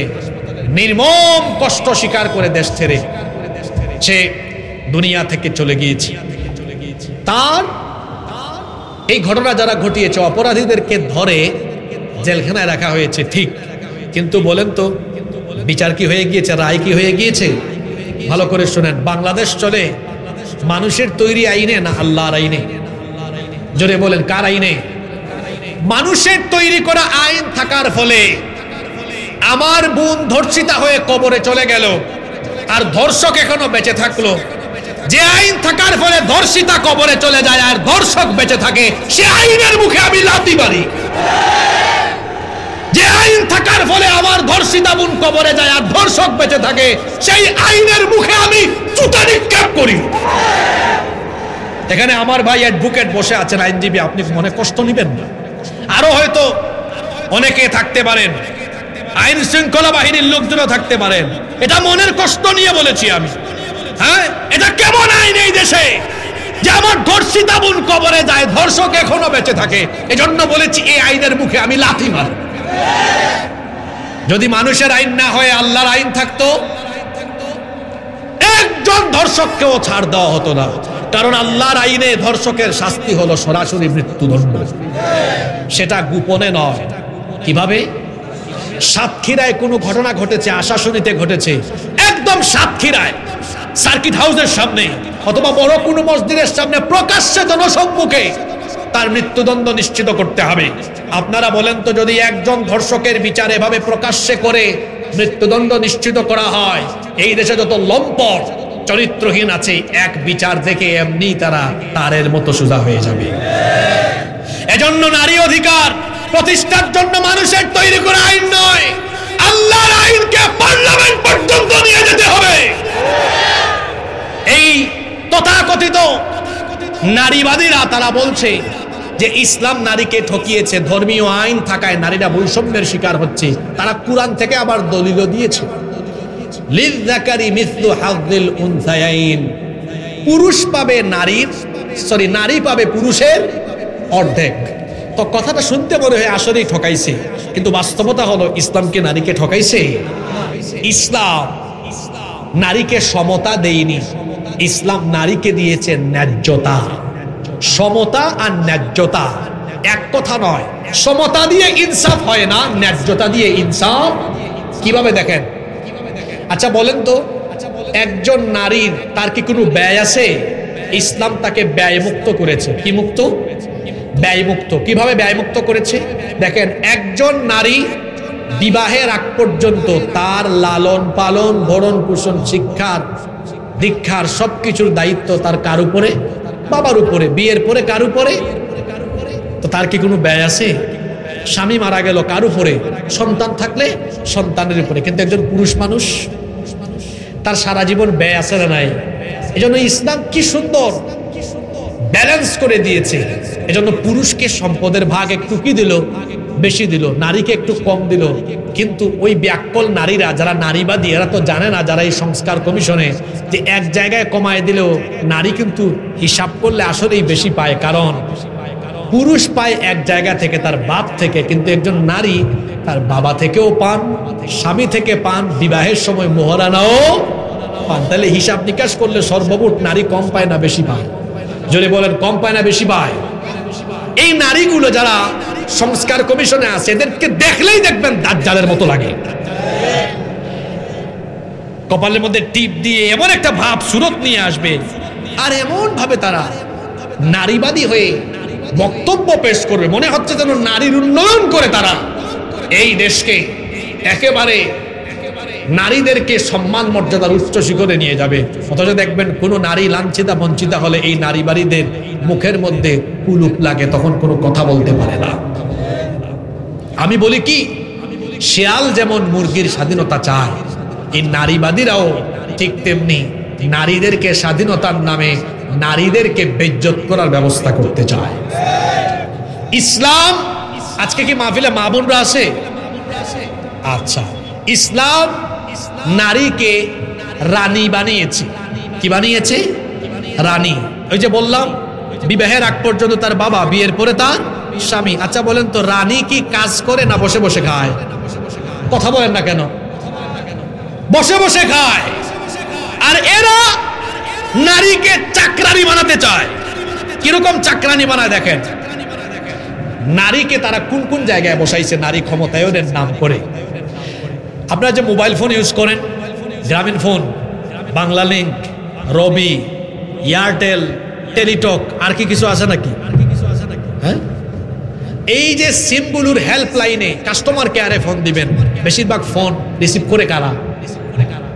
নির্মম কষ্ট স্বীকার করে দেশ ছেড়ে সে দুনিয়া থেকে চলে গিয়েছে। তার এই ঘটনা যারা ঘটিয়েছে, অপরাধীদেরকে ধরে জেলখানায় রাখা হয়েছে, ঠিক। কিন্তু বলেন তো বিচার কি হয়ে গিয়েছে? রায় কি হয়ে গিয়েছে? ভালো করে শুনেন, বাংলাদেশ চলে মানুষের তৈরি আইনে না আল্লাহর আইনে? জোরে বলেন, কার আইনে? মানুষের তৈরি করা আইন থাকার ফলে আমার বোন ধর্ষিতা হয়ে কবরে চলে গেল, আর ধর্ষক এখনো বেঁচে থাকলো। যে আইন থাকার ফলে ধর্ষিতা কবরে চলে যায় আর ধর্ষক বেঁচে থাকে, সে আইনের মুখে আমি লাথি মারি। যে আইন থাকার ফলে আমার ধর্ষিতা বোন কবরে যায় আর ধর্ষক বেঁচে থাকে, সেই আইনের মুখে আমি জুতা নিক্ষেপ করি। এখানে আমার ভাই অ্যাডভোকেট বসে আছেন, আইনজীবী, আপনি মনে কষ্ট নেবেন না। আরো হয়তো অনেকে থাকতে পারেন, আইন শৃঙ্খলা বাহিনীর লোকজনও থাকতে পারেন। এটা মনের কষ্ট নিয়ে বলেছি আমি। হ্যাঁ, এটা কেমন আইন এই দেশে যে আমার ধর্ষিতা বোন কবরে যায়, ধর্ষক এখনো বেঁচে থাকে? এজন্য বলেছি এই আইনের মুখে আমি লাথি মারব। যদি মানুষের আইন না হয় আল্লাহর আইন থাকতো, একজন ধর্ষককেও ছাড় দেওয়া হতো না। কারণ আল্লাহর আইনে ধর্ষকের শাস্তি হলো সরাসরি মৃত্যুদণ্ড, সেটা গোপনে নয়। কিভাবে? সাতক্ষীরায় কোনো ঘটনা ঘটেছে, আশাশুনিতে ঘটেছে, একদম সাতক্ষীরায় সার্কিট হাউসের সামনে অথবা বড় কোনো মসজিদের সামনে প্রকাশ্যে জনসম্মুখে তার মৃত্যুদণ্ড নিশ্চিত করতে হবে। আপনারা বলেন তো, যদি একজন ধর্ষকের বিচার এভাবে প্রকাশ্যে করে মৃত্যুদণ্ড নিশ্চিত করা হয়, এই দেশে যত লম্পট চরিত্রহীন আছে, এক বিচার থেকে এমনি তারা তারের মতো সোজা হয়ে যাবে। এজন্য নারী অধিকার প্রতিষ্ঠার জন্য মানুষের তৈরি করা আইন নয়, আল্লাহর আইনকে পার্লামেন্ট পর্যন্ত নিয়ে যেতে হবে। এই তথাকথিত নারীবাদীরা তারা বলছে যে ইসলাম নারীকে ঠকিয়েছে, ধর্মীয় আইন থাকায় নারীরা বৈষম্যের শিকার হচ্ছে। তারা কুরআন থেকে আবার দলিল দিয়েছে, লিযযাকারি মিসলু হাযযিল উনসায়াইন, পুরুষ পাবে নারী পাবে পুরুষের অর্ধেক। তো কথাটা শুনতে মনে হয় আসলেই ঠকাইছে, কিন্তু বাস্তবতা হলো ইসলামকে নারীকে ঠকাইছে। ইসলাম নারীকে সমতা দেয়নি, ইসলাম নারীকে দিয়েছে ন্যায্যতা। সমতা আর ন্যায্যতা এক কথা নয়। সমতা দিয়ে ইনসাফ হয় না, ন্যায্যতা দিয়ে ইনসাফ। কিভাবে দেখেন? আচ্ছা বলেন তো, একজন নারীর তার কি কোনো ব্যয় আছে? ইসলাম তাকে ব্যয়মুক্ত করেছে। কি মুক্ত? ব্যয়মুক্ত। কিভাবে ব্যয়মুক্ত করেছে? দেখেন, একজন নারী বিবাহের আগ পর্যন্ত তার লালন পালন, ভরণ পোষণ, শিক্ষার দীক্ষার সবকিছুর দায়িত্ব তার কার উপরে? বাবার উপরে। বিয়ের পরে কার উপরে? তো তার কি কোনো ব্যয় আছে? স্বামী মারা গেল কার উপরে? সন্তান থাকলে সন্তানের উপরে। কিন্তু একজন পুরুষ মানুষ, তার সারা জীবন ব্যয় আছে না নাই? এজন্য ইসলাম কি সুন্দর ব্যালেন্স করে দিয়েছে। এজন্য পুরুষকে সম্পদের ভাগ একটু কি দিল? বেশি দিল, নারীকে একটু কম দিল। কিন্তু ওই ব্যাককল নারীরা যারা নারীবাদী, এরা তো জানে না, যারা এই সংস্কার কমিশনে, যে এক জায়গায় কমায় দিলেও নারী কিন্তু হিসাব করলে আসলেই বেশি পায়। কারণ পুরুষ পায় এক জায়গা থেকে, তার বাপ থেকে, কিন্তু একজন নারী তার বাবা থেকেও পান, স্বামী থেকে পান, বিবাহের সময় মোহরানাও পান। তাহলে হিসাব নিকাশ করলে সর্বমোট নারী কম পায় না বেশি পায়? যদি বলেন কম পায় না বেশি পায়? এই নারীগুলো যারা সংস্কার কমিশনে আছে, এদেরকে দেখলেই দেখবেন দাজ্জালের মতো লাগে। কপালের মধ্যে টিপ দিয়ে এমন একটা ভাব সুরত নিয়ে আসবে, আর এমন ভাবে তারা নারীবাদী হয়ে বক্তব্য পেশ করবে, মনে হচ্ছে যেন নারীর উন্নয়ন করে তারা এই দেশকে একেবারে নারীদেরকে সম্মান মর্যাদার উচ্চ শিখরে নিয়ে যাবে। অথচ দেখবেন কোন নারী লাঞ্ছিতা বঞ্চিতা হলে এই নারীবাদীদের মুখের মধ্যে কুলুপ লাগে, তখন কোনো কথা বলতে পারে না। আমি বলি কি, শেয়াল যেমন মুরগির স্বাধীনতা চায়, এই নারীবাদীরাও ঠিক তেমনি নারীদেরকে স্বাধীনতার নামে নারীদেরকে বেইজ্জত করার ব্যবস্থা করতে চায়। ইসলাম, আজকে কি মাহফিলে মা বোনরা আছে? আচ্ছা, ইসলাম নারীকে রানী বানিয়েছে। কি বানিয়েছে? রানী। ওই যে বললাম, বিবাহের আগ পর্যন্ত তার বাবা, বিয়ের পরে তার স্বামী। আচ্ছা বলেন তো, রানী কি কাজ করে না বসে বসে খায়? কথা বলেন না কেন? বসে বসে খায়। আর এরা নারীকে চাকরানি বানাতে চায়। কিরকম চাকরানি বানায় দেখেন। নারীকে তারা কোন কোন জায়গায় বসাইছে নারী ক্ষমতায়নের নাম করে। আপনারা যে মোবাইল ফোন ইউজ করেন, গ্রামীণ ফোন, বাংলা লিংক, রবি, এয়ারটেল, টেলিটক, আর কি কিছু আছে নাকি? হ্যাঁ, এই যে সিমগুলোর হেল্পলাইনে কাস্টমার কেয়ারে ফোন দিবেন, বেশিরভাগ ফোন রিসিভ করে কারা?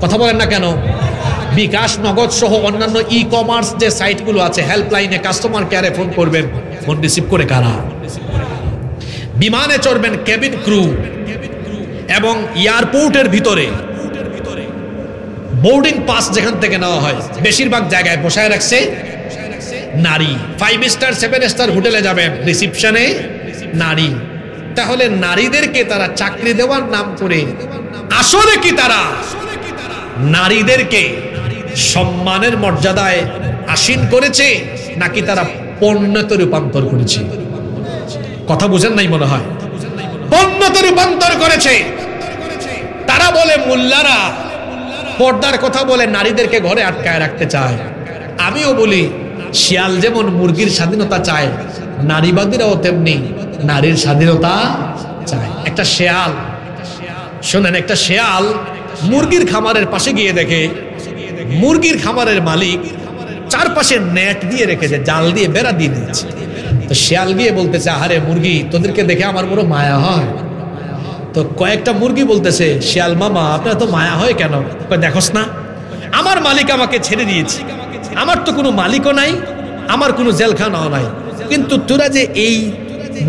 কথা বলেন না কেন? বিকাশ, নগদ সহ অন্যান্য ই কমার্স যে সাইটগুলো আছে, হেল্পলাইনে কাস্টমার কেয়ারে ফোন করবেন, ফোন রিসিভ করে কারা? বিমানে চড়বেন কেবিন ক্রু, এবং এয়ারপোর্টের ভিতরে বোর্ডিং পাস যেখান থেকে নেওয়া হয় বেশিরভাগ জায়গায় বসায় রাখছে নারী। 5 স্টার 7 স্টার হোটেলে যাবেন, রিসিপশনে নারী। তাহলে নারীদেরকে তারা চাকরি দেওয়ার নাম করে আসলে কি তারা নারীদেরকে সম্মানের মর্যাদায় আসীন করেছে, নাকি তারা পণ্যতে রূপান্তর করেছে? কথা বুঝেন নাই মনে হয়। পণ্যতে রূপান্তর করেছে। তারা বলে মোল্লারা পর্দার কথা বলে নারীদেরকে ঘরে আটকায় রাখতে চায়। আমিও বলি শিয়াল যেমন মুরগির স্বাধীনতা চায়, নারীবাদীরাও তেমনি নারীর স্বাধীনতা চায়। একটা শেয়াল, শোনেন, একটা শেয়াল মুরগির খামারের পাশে গিয়ে দেখে মুরগির খামারের মালিক চারপাশে নেট দিয়ে রেখেছে, জাল দিয়ে বেড়া দিয়ে দিয়েছে। তো শেয়াল গিয়ে বলতেছে, আহারে মুরগি, তোদেরকে দেখে আমার বড় মায়া হয়। তো কয়েকটা মুরগি বলতেছে, শিয়াল মামা আপনার তো মায়া হয় কেন? দেখোস না আমার মালিক আমাকে ছেড়ে দিয়েছে, আমার তো কোনো মালিকও নাই, আমার কোনো জেলখানাও নাই, কিন্তু তোরা যে এই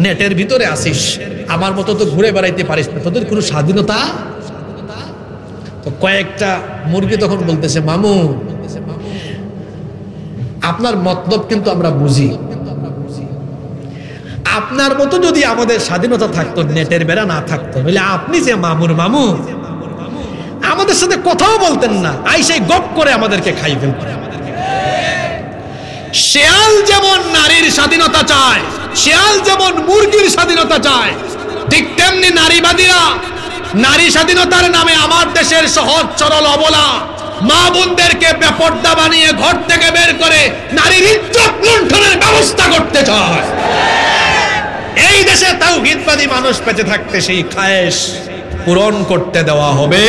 নেটের ভিতরে আসিস, আমার মতো তো ঘুরে বেড়াইতে পারিস না, তোদের কোনো স্বাধীনতা? তো কয়েকটা মুরগি তখন বলতেছে, মামু আপনার মতলব কিন্তু আমরা বুঝি, আপনার মতো যদি আমাদের স্বাধীনতা থাকতো, নেটের বেড়া না থাকতো, বলে আপনি যে মামুর মামু, আমাদের সাথে কথাও বলতেন না, আইসাই গপ করে আমাদেরকে খাই ফেলতেন। শেয়াল যেমন নারীর স্বাধীনতা চায়, শেয়াল যেমন মুরগির স্বাধীনতা চায়, ঠিক তেমনি নারীবাদীরা নারী স্বাধীনতার নামে আমার দেশের সহজ সরল অবলা মা বোনদেরকে বেপর্দা বানিয়ে ঘর থেকে বের করে নারীর ইজ্জত লুণ্ঠনের ব্যবস্থা করতে চায়। এই দেশে তাওহীদবাদী মানুষ বেঁচে থাকতে সেই খায়েশ পূরণ করতে দেওয়া হবে।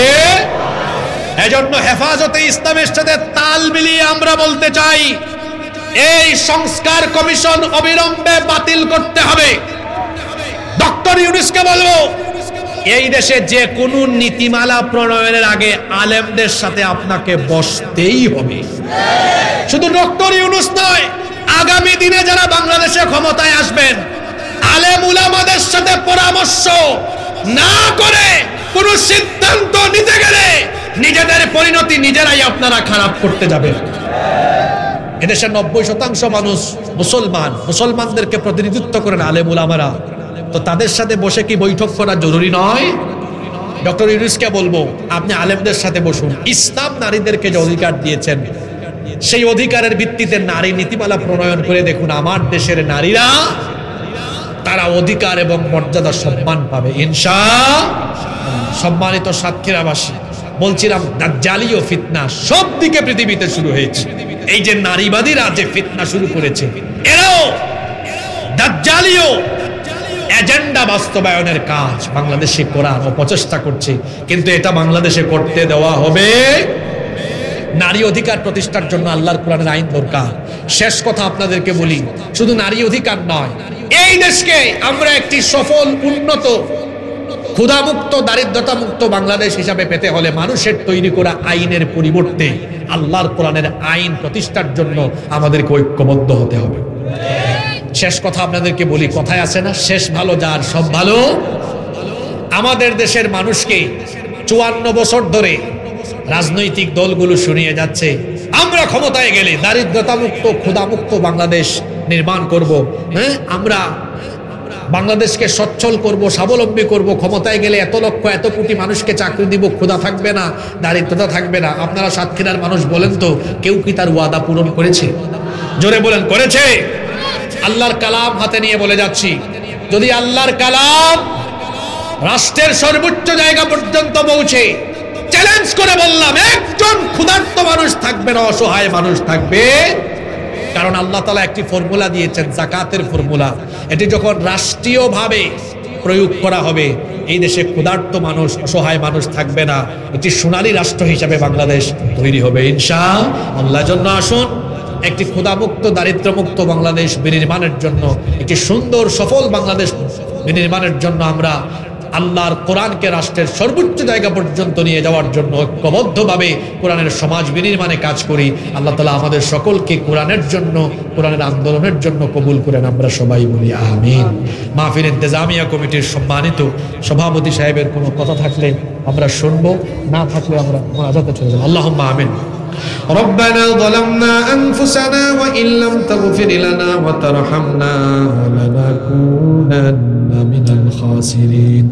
এজন্য হেফাজতে ইসলামের সাথে তাল মিলিয়ে আমরা বলতে চাই, এই সংস্কার কমিশন অবিলম্বে বাতিল করতে হবে। ডক্টর ইউনূসকে বলবো, এই দেশে যে কোনো নীতিমালা প্রণয়নের আগে আলেমদের সাথে আপনাকে বসতেই হবে। শুধু ডক্টর ইউনূস নয়, আগামী দিনে যারা বাংলাদেশে ক্ষমতায় আসবেন, আলেম উলামাদের সাথে পরামর্শ না করে কোন সিদ্ধান্ত নিতে গেলে নিজেদের পরিণতি নিজেরাই আপনারা খারাপ করতে যাবেন। এদেশের 90% মানুষ মুসলমান, মুসলমানদেরকে প্রতিনিধিত্ব করেন আলেম উলামারা। তো তাদের সাথে বসে কি বৈঠক করা জরুরি নয়? ডক্টর ইউনূসকে বলবো, আপনি আলেমদের সাথে বসুন। ইসলাম নারীদেরকে যে অধিকার দিয়েছেন, সেই অধিকারের ভিত্তিতে নারী নীতিমালা প্রণয়ন করে দেখুন, আমার দেশের নারীরা তারা অধিকার এবং মর্যাদা সম্মান পাবে ইনশাআল্লাহ। সম্মানিত সাতক্ষীরাবাসী, বলছিলাম দাজ্জালি ও ফিতনা সব দিকে পৃথিবীতে শুরু হয়েছে। এই যে নারীবাদীরা যে ফিতনা শুরু করেছে, এরাও দাজ্জালিও এজেন্ডা বাস্তবায়নের কাজ বাংলাদেশে করার অপচেষ্টা করছে, কিন্তু এটা বাংলাদেশে করতে দেওয়া হবে। নারী অধিকার প্রতিষ্ঠার জন্য আল্লাহর কোরআনের আইন দরকার। শেষ কথা আপনাদেরকে বলি, শুধু নারী অধিকার নয়, এই দেশকে আমরা একটি সফল, উন্নত, ক্ষুধামুক্ত, দারিদ্রতা মুক্ত বাংলাদেশ হিসাবে পেতে হলে মানুষের তৈরি করা আইনের পরিবর্তে আল্লাহর কোরআনের আইন প্রতিষ্ঠার জন্য আমাদেরকে ঐক্যবদ্ধ হতে হবে। শেষ কথা আপনাদেরকে বলি, কথায় আছে না, শেষ ভালো যার সব ভালো। আমাদের দেশের মানুষকে 54 বছর ধরে রাজনৈতিক দলগুলো শুনিয়ে যাচ্ছে, আমরা ক্ষমতায় গেলে দারিদ্রতা মুক্ত, ক্ষুধামুক্ত বাংলাদেশ নির্মাণ করব। হ্যাঁ, আমরা বাংলাদেশকে সচ্ছল করব, স্বাবলম্বী করব, ক্ষমতায় গেলে এত লক্ষ এত কোটি মানুষকে চাকরি দিব, ক্ষুধা থাকবে না, দারিদ্রতা থাকবে না। আপনারা সাতক্ষীরার মানুষ বলেন তো, কেউ কি তার ওয়াদা পূরণ করেছে? জোরে বলেন, করেছে? আল্লাহর কালাম হাতে নিয়ে বলে যাচ্ছি, যদি আল্লাহর কালাম রাষ্ট্রের সর্বোচ্চ জায়গা পর্যন্ত পৌঁছে, চ্যালেঞ্জ করে বললাম, একজন ক্ষুধার্ত মানুষ থাকবে না, অসহায় মানুষ থাকবে। কারণ আল্লাহ তাআলা একটি ফর্মুলা দিয়েছেন, যাকাতের ফর্মুলা। এটি যখন রাষ্ট্রীয়ভাবে প্রয়োগ করা হবে, এই দেশে ক্ষুধার্ত মানুষ, অসহায় মানুষ থাকবে না। একটি সোনালী রাষ্ট্র হিসাবে বাংলাদেশ তৈরি হবে ইনশাআল্লাহ। জন্য আসুন, একটি ক্ষুধামুক্ত, দারিদ্র্যমুক্ত বাংলাদেশ বিনির্মাণের জন্য, একটি সুন্দর সফল বাংলাদেশ বিনির্মাণের জন্য আমরা আল্লাহর কোরআনকে রাষ্ট্রের সর্বোচ্চ জায়গা পর্যন্ত নিয়ে যাওয়ার জন্য ঐক্যবদ্ধভাবে কোরআনের সমাজ বিনির্মাণে কাজ করি। আল্লাহ তাআলা আমাদের সকলকে কোরআনের জন্য, কোরআনের আন্দোলনের জন্য কবুল করেন, আমরা সবাই বলি আমিন। মাহফিল ইন্তেজামিয়া কমিটির সম্মানিত সভাপতি সাহেবের কোনো কথা থাকলে আমরা শুনবো, না থাকলে আমরা মোনাজাতে চলে যাব। আল্লাহুম্মা আমিন। ربنا ظلمنا أنفسنا وإن لم تغفر لنا وترحمنا لنكونن من الخاسرين